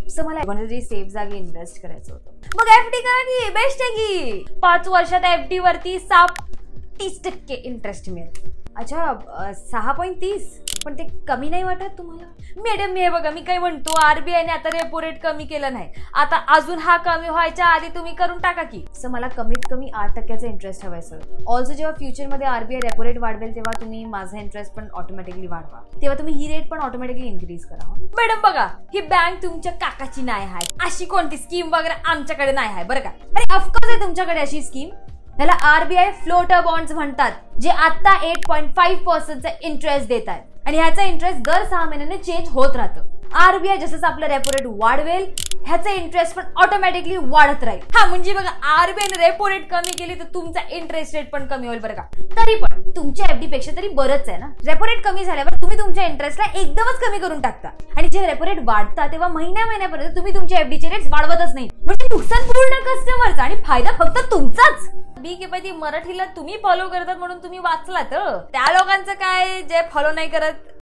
असं मला कोणत्यातरी सेफ जागी इन्व्हेस्ट करायचं होतं. मग एफडी करा की, बेस्ट आहे की. 5 वर्षात एफडी वरती 30% इंटरेस्ट मिळेल. अच्छा 6.30, पण ते कमी नाही वाटत तुम्हाला? मॅडम मी हे बघा, मी काय म्हणतो, आरबीआयने आता रेपो रेट कमी केलं नाही, आता अजून हा कमी व्हायच्या आधी तुम्ही करून टाका की. सर मला कमीत कमी 8% इंटरेस्ट हवाय सर. ऑल्सो जेव्हा फ्युचरमध्ये आरबीआय रेपो रेट वाढवेल तेव्हा तुम्ही माझा इंटरेस्ट पण ऑटोमॅटिकली वाढवा, तेव्हा तुम्ही ही रेट पण ऑटोमॅटिकली इन्क्रीज करा. मॅडम बघा, ही बँक तुमच्या काकाची नाही आहे, अशी कोणती स्कीम वगैरे आमच्याकडे नाही आहे बरं का. अरे ऑफकोर्स आहे तुमच्याकडे अशी स्कीम, त्याला आरबीआय फ्लोटर बॉन्ड्स म्हणतात, जे आता 8.5% इंटरेस्ट देत आहेत आणि ह्याचा इंटरेस्ट दर 6 महिन्याने चेंज होत राहतं. आरबीआय जसं आपलं रेपो रेट वाढवेल ह्याचा इंटरेस्ट पण ऑटोमॅटिकली वाढत राहील. हा म्हणजे बघा, आरबीआयने रेपो रेट कमी केली तर तुमचा इंटरेस्ट रेट पण कमी होईल बरं का. तरी पण तुमच्या एफडी पेक्षा तरी बरंच आहे ना. रेपो रेट कमी झाल्यावर तुम्ही तुमच्या इंटरेस्टला एकदमच कमी करून टाकता आणि जेव्हा रेपो रेट वाढता तेव्हा महिन्यापर्यंत तुम्ही तुमच्या एफडीचे रेट्स वाढवतच नाही. म्हणजे नुकसान पूर्ण कस्टमरचा आणि फायदा फक्त तुमचाच. बीकेपैकी मराठीला तुम्ही फॉलो करतात म्हणून तुम्ही वाचलात, त्या लोकांचं काय जे फॉलो नाही करत